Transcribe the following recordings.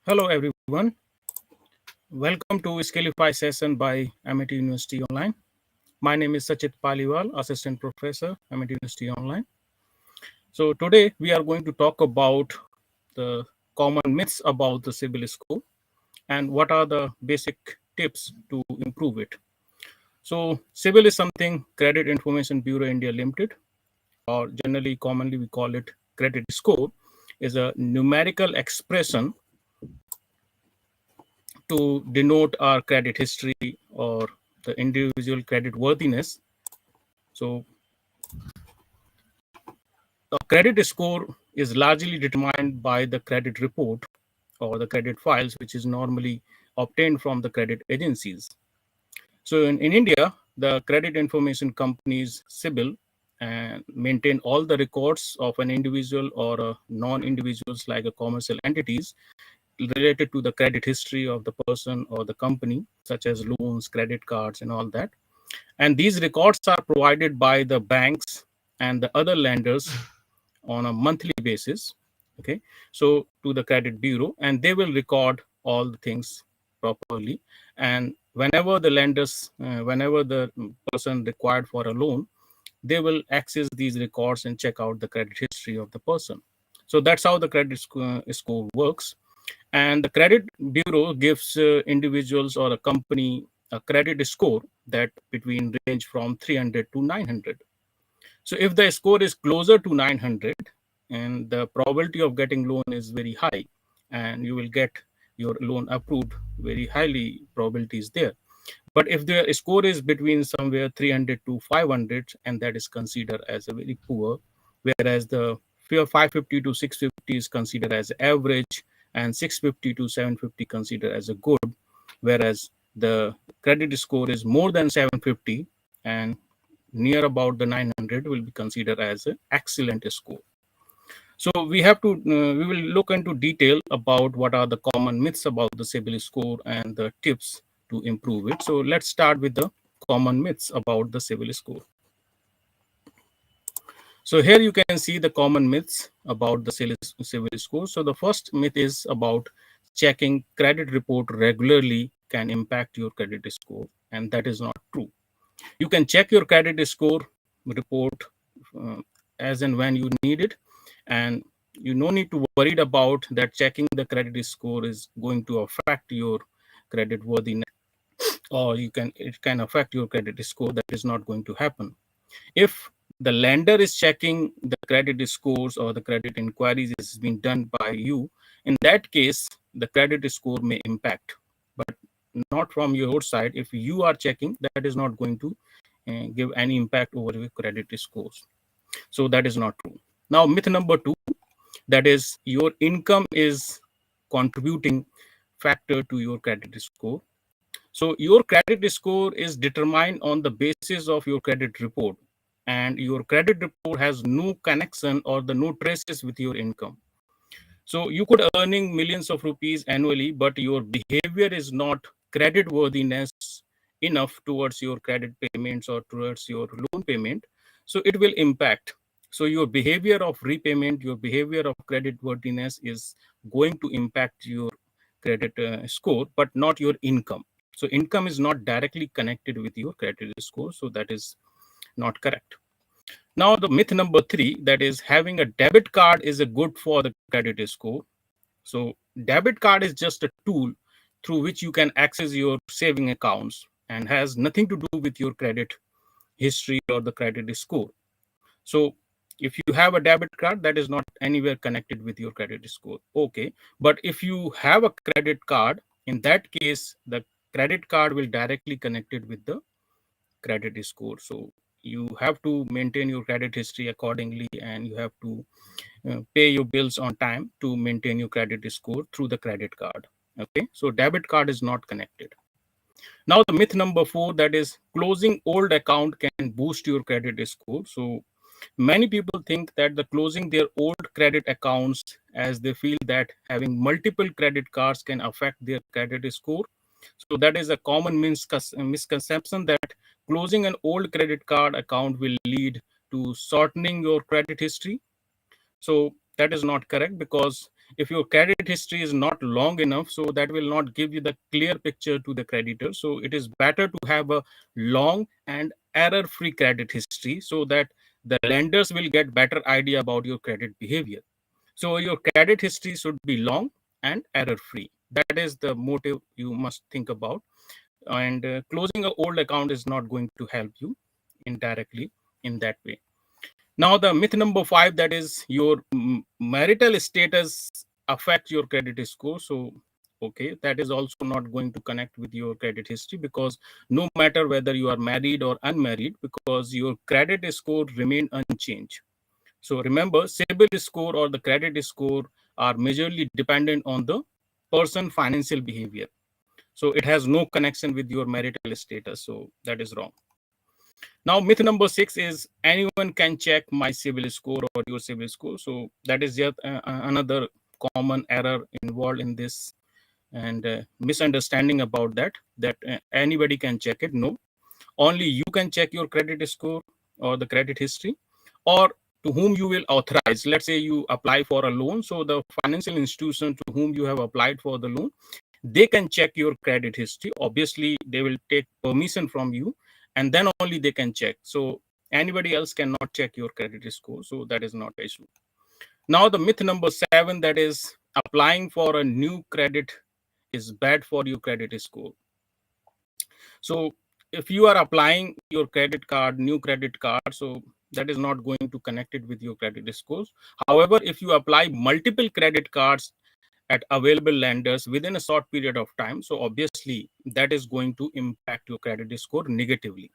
Hello everyone. Welcome to Skillify session by Amity University Online. My name is Sachit Paliwal, Assistant Professor, Amity University Online. So today we are going to talk about the common myths about the CIBIL score and what are the basic tips to improve it. So CIBIL is something Credit Information Bureau India Limited, or generally commonly we call it credit score, is a numerical expression to denote our credit history or the individual credit worthiness. So a credit score is largely determined by the credit report or the credit files, which is normally obtained from the credit agencies. So in India, the credit information companies, CIBIL, and maintain all the records of an individual or a non-individuals like a commercial entities related to the credit history of the person or the company, such as loans, credit cards, and all that. And these records are provided by the banks and the other lenders on a monthly basis. Okay, so to the credit bureau, and they will record all the things properly. And whenever the person required for a loan, they will access these records and check out the credit history of the person. So that's how the score works. And the credit bureau gives individuals or a company a credit score that between range from 300 to 900. So if the score is closer to 900, and the probability of getting loan is very high, and you will get your loan approved very highly, probability is there. But if the score is between somewhere 300 to 500, and that is considered as a very poor, whereas the 550 to 650 is considered as average, and 650 to 750 considered as a good, whereas the credit score is more than 750 and near about the 900 will be considered as an excellent score. So we will look into detail about what are the common myths about the CIBIL score and the tips to improve it. So let's start with the common myths about the CIBIL score. So here you can see the common myths about the CIBIL score. So the first myth is about checking credit report regularly can impact your credit score, and that is not true. You can check your credit score report uh, as and when you need it, and you no need to worried about that checking the credit score is going to affect your credit worthiness, or it can affect your credit score. That is not going to happen. If the lender is checking the credit scores or the credit inquiries is being done by you, in that case the credit score may impact, but not from your side. If you are checking, that is not going to give any impact over your credit scores. So that is not true. Now myth number 2, that is your income is contributing factor to your credit score. So your credit score is determined on the basis of your credit report, and your credit report has no connection or the no traces with your income. So you could earning millions of rupees annually, but your behavior is not credit worthiness enough towards your credit payments or towards your loan payment. So it will impact. So your behavior of repayment, your behavior of credit worthiness is going to impact your credit score, but not your income. So income is not directly connected with your credit score. So that is not correct. Now, the myth number 3, that is having a debit card is a good for the credit score. So debit card is just a tool through which you can access your saving accounts and has nothing to do with your credit history or the credit score. So if you have a debit card, that is not anywhere connected with your credit score. Okay. But if you have a credit card, in that case, the credit card will directly connected with the credit score. So you have to maintain your credit history accordingly, and you have to pay your bills on time to maintain your credit score through the credit card. Okay, so debit card is not connected. Now the myth number 4, that is closing old account can boost your credit score. So many people think that the closing their old credit accounts, as they feel that having multiple credit cards can affect their credit score. So that is a common misconception that closing an old credit card account will lead to shortening your credit history. So that is not correct, because if your credit history is not long enough, so that will not give you the clear picture to the creditor. So it is better to have a long and error free credit history, so that the lenders will get better idea about your credit behavior. So your credit history should be long and error free. That is the motive you must think about. And closing an old account is not going to help you indirectly in that way. Now, the myth number 5, that is your marital status affect your credit score. So, okay, that is also not going to connect with your credit history, because no matter whether you are married or unmarried, because your credit score remain unchanged. So remember, CIBIL score or the credit score are majorly dependent on the person financial behavior. So it has no connection with your marital status. So that is wrong. Now, myth number 6 is anyone can check my CIBIL score or your CIBIL score. So that is yet another common error involved in this, and misunderstanding about that anybody can check it. No, only you can check your credit score or the credit history, or to whom you will authorize. Let's say you apply for a loan, so the financial institution to whom you have applied for the loan, they can check your credit history. Obviously they will take permission from you, and then only they can check. So anybody else cannot check your credit score, so that is not an issue. Now, the myth number 7, that is applying for a new credit is bad for your credit score. So if you are applying your credit card, new credit card, so that is not going to connect it with your credit scores. However, if you apply multiple credit cards at available lenders within a short period of time, so obviously that is going to impact your credit score negatively.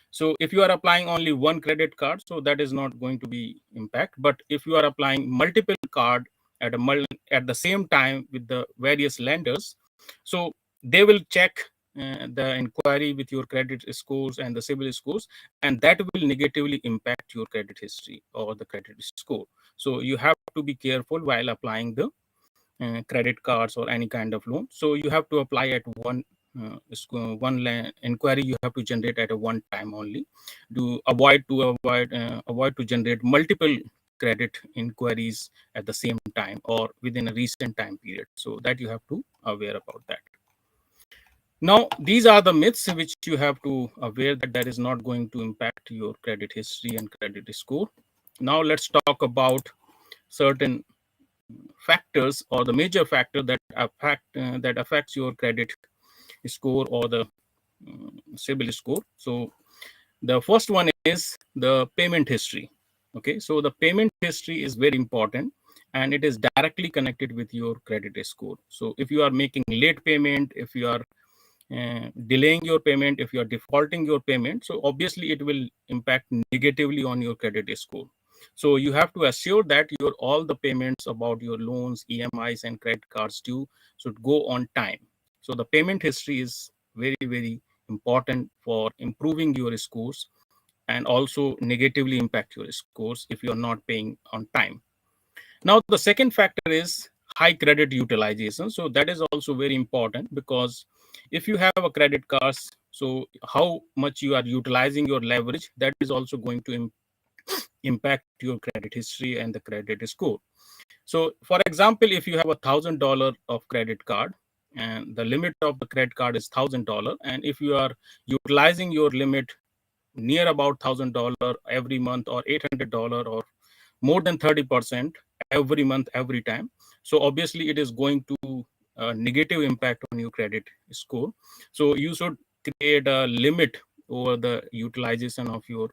So if you are applying only one credit card, so that is not going to be impact. But if you are applying multiple card at the same time with the various lenders, so they will check the inquiry with your credit scores and the CIBIL scores, and that will negatively impact your credit history or the credit score. So you have to be careful while applying the credit cards or any kind of loan. So you have to apply at one inquiry you have to generate at a one time only, to avoid to generate multiple credit inquiries at the same time or within a recent time period. So that you have to aware about that. Now, these are the myths which you have to aware that is not going to impact your credit history and credit score. Now let's talk about certain factors or the major factor that affects your credit score or the CIBIL score. So the first one is the payment history. Okay, so the payment history is very important, and it is directly connected with your credit score. So if you are making late payment, if you are delaying your payment, if you are defaulting your payment, so obviously it will impact negatively on your credit score. So you have to assure that your all the payments about your loans, EMIs, and credit cards due should go on time. So the payment history is very important for improving your scores, and also negatively impact your scores if you are not paying on time. Now, the second factor is high credit utilization. So that is also very important, because if you have a credit cards, so how much you are utilizing your leverage, that is also going to impact your credit history and the credit score. So for example, if you have $1,000 of credit card, and the limit of the credit card is $1,000, and if you are utilizing your limit near about $1,000 every month, or $800, or more than 30% every month, every time, so obviously it is going to negative impact on your credit score. So you should create a limit over the utilization of your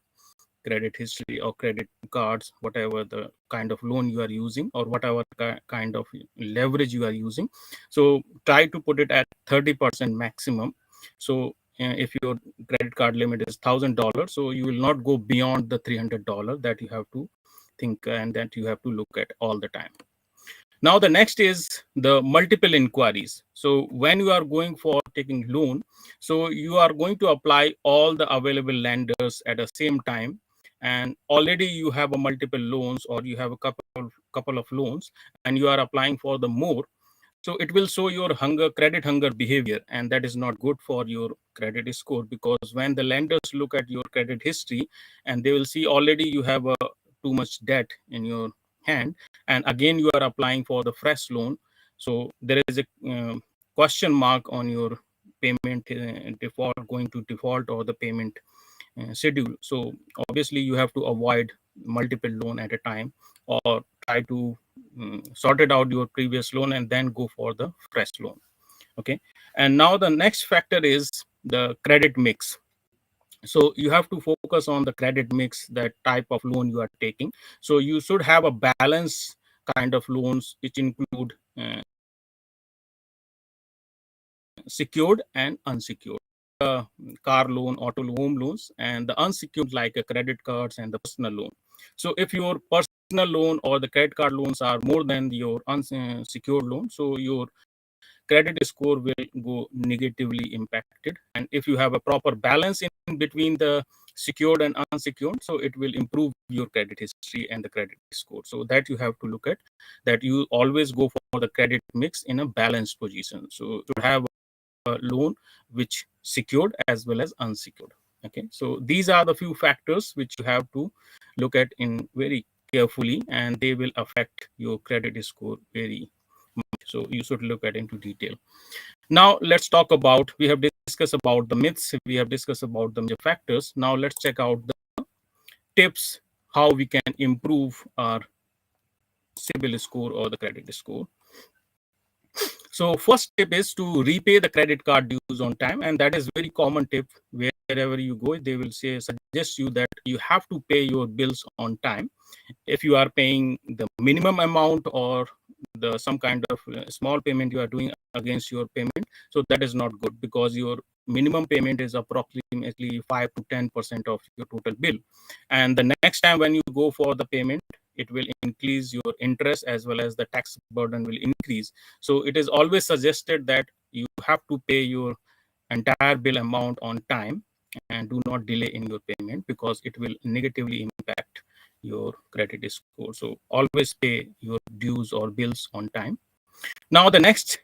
credit history or credit cards, whatever the kind of loan you are using or whatever kind of leverage you are using. So try to put it at 30% maximum. So if your credit card limit is $1,000, so you will not go beyond the $300 that you have to think and that you have to look at all the time. Now the next is the multiple inquiries. So when you are going for taking loan, so you are going to apply all the available lenders at the same time, and already you have a multiple loans, or you have a couple of loans, and you are applying for the more. So it will show your credit hunger behavior, and that is not good for your credit score, because when the lenders look at your credit history, and they will see already you have too much debt in your hand, and again you are applying for the fresh loan, so there is a question mark on your payment default, going to default, or the payment schedule. So obviously you have to avoid multiple loan at a time, or try to sort it out your previous loan and then go for the fresh loan. Okay, and now the next factor is the credit mix. So you have to focus on the credit mix, that type of loan you are taking. So you should have a balance kind of loans, which include secured and unsecured, car loan, auto loan, home loans, and the unsecured like credit cards and the personal loan. So if your personal loan or the credit card loans are more than your unsecured loan, so your credit score will go negatively impacted. And if you have a proper balance in between the secured and unsecured, so it will improve your credit history and the credit score. So that you have to look at, that you always go for the credit mix in a balanced position. So to have a loan which secured as well as unsecured. Okay, so these are the few factors which you have to look at in very carefully, and they will affect your credit score very much. So you should look at into detail. Now let's talk about, we have discussed about the myths, we have discussed about the major factors. Now let's check out the tips how we can improve our CIBIL score or the credit score. So first tip is to repay the credit card dues on time, and that is very common tip. Wherever you go, they will say, suggest you that you have to pay your bills on time. If you are paying the minimum amount, or the some kind of small payment you are doing against your payment, so that is not good, because your minimum payment is approximately 5 to 10% of your total bill, and the next time when you go for the payment, it will increase your interest as well as the tax burden will increase. So it is always suggested that you have to pay your entire bill amount on time, and do not delay in your payment, because it will negatively impact your credit score. So always pay your dues or bills on time. Now the next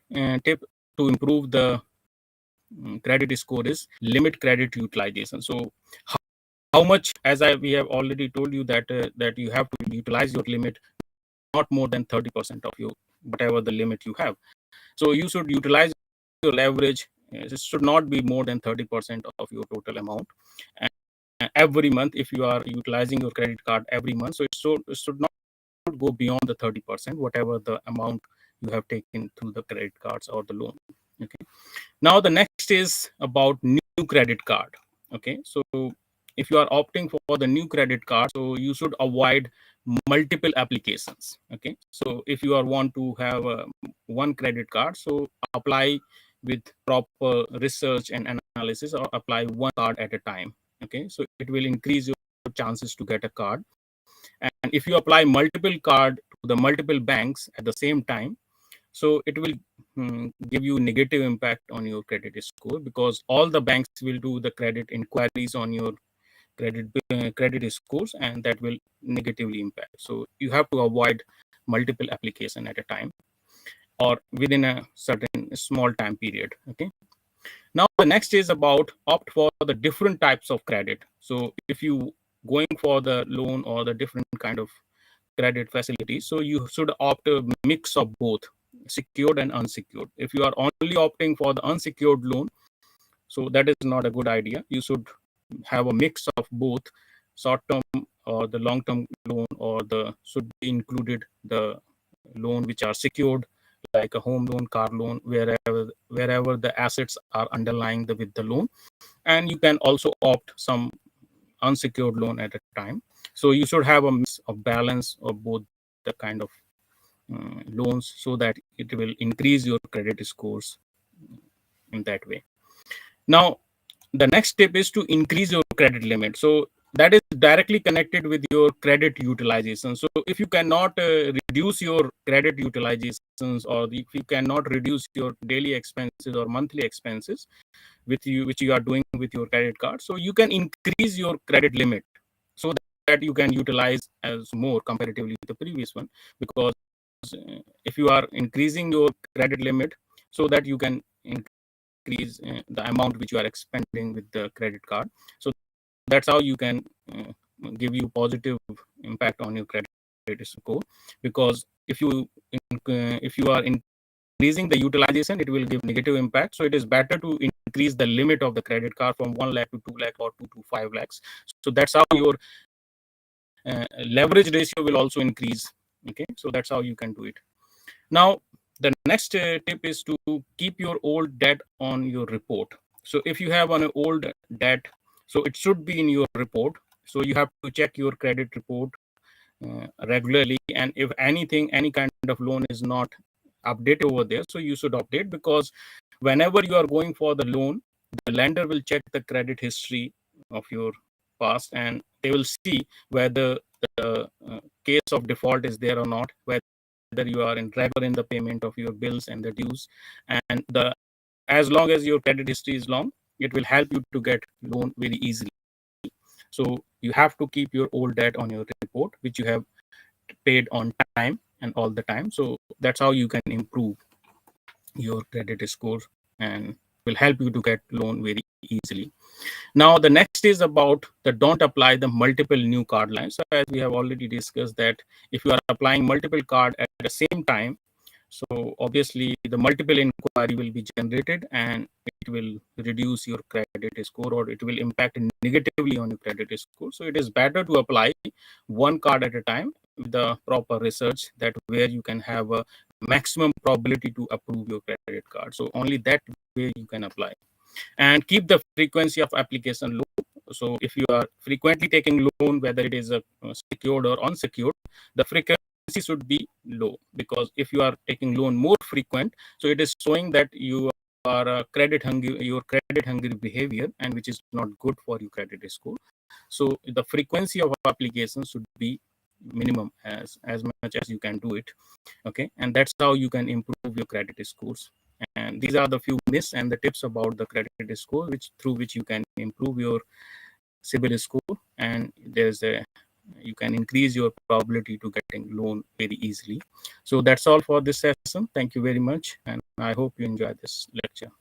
tip to improve the credit score is limit credit utilization. So how much, as we have already told you that that you have to utilize your limit not more than 30% of your whatever the limit you have. So you should utilize your leverage. It should not be more than 30% of your total amount. And every month, if you are utilizing your credit card every month, so it should not go beyond the 30%, whatever the amount you have taken through the credit cards or the loan. Okay. Now the next is about new credit card. Okay, so if you are opting for the new credit card, so you should avoid multiple applications. Okay, so if you are want to have one credit card, so apply with proper research and analysis, or apply one card at a time. Okay, so it will increase your chances to get a card. And if you apply multiple card to the multiple banks at the same time, so it will give you negative impact on your credit score, because all the banks will do the credit inquiries on your credit scores, and that will negatively impact. So you have to avoid multiple application at a time, or within a certain small time period. Okay, now the next is about opt for the different types of credit. So if you going for the loan or the different kind of credit facilities, so you should opt a mix of both secured and unsecured. If you are only opting for the unsecured loan, so that is not a good idea. You should have a mix of both, short term or the long term loan, or the should be included the loan which are secured, like a home loan, car loan, wherever the assets are underlying with the loan. And you can also opt some unsecured loan at a time. So you should have a mix of balance of both the kind of loans, so that it will increase your credit scores in that way. Now the next step is to increase your credit limit. So that is directly connected with your credit utilization. So if you cannot reduce your credit utilizations, or if you cannot reduce your daily expenses or monthly expenses with you which you are doing with your credit card, so you can increase your credit limit, so that you can utilize as more comparatively with the previous one. Because if you are increasing your credit limit, so that you can increase the amount which you are expending with the credit card, so that's how you can give you positive impact on your credit credit score, because if you are increasing the utilization, it will give negative impact. So it is better to increase the limit of the credit card from 1 lakh to 2 lakh or 2 to 5 lakhs. So that's how your leverage ratio will also increase. Okay, so that's how you can do it. Now the next tip is to keep your old debt on your report. So if you have an old debt, so it should be in your report. So you have to check your credit report regularly, and if anything, any kind of loan is not updated over there, so you should update, because whenever you are going for the loan, the lender will check the credit history of your past, and they will see whether the case of default is there or not, whether you are in regular in the payment of your bills and the dues. And the as long as your credit history is long, it will help you to get loan very easily. So you have to keep your old debt on your report, which you have paid on time and all the time. So that's how you can improve your credit score and will help you to get loan very easily. Now the next is about the don't apply the multiple new card lines. So as we have already discussed, that if you are applying multiple card at the same time, so obviously the multiple inquiry will be generated, and it will reduce your credit score, or it will impact negatively on your credit score. So it is better to apply one card at a time with the proper research, that where you can have a maximum probability to approve your credit card. So only that way you can apply, and keep the frequency of application low. So if you are frequently taking loan, whether it is a secured or unsecured, the frequency should be low, because if you are taking loan more frequent, so it is showing that you are credit hungry, your credit hungry behavior, and which is not good for your credit score. So the frequency of application should be minimum, as much as you can do it. Okay, and that's how you can improve your credit scores. And these are the few myths and the tips about the credit score, which through which you can improve your CIBIL score, and there's a you can increase your probability to getting loan very easily. So that's all for this session. Thank you very much, and I hope you enjoy this lecture.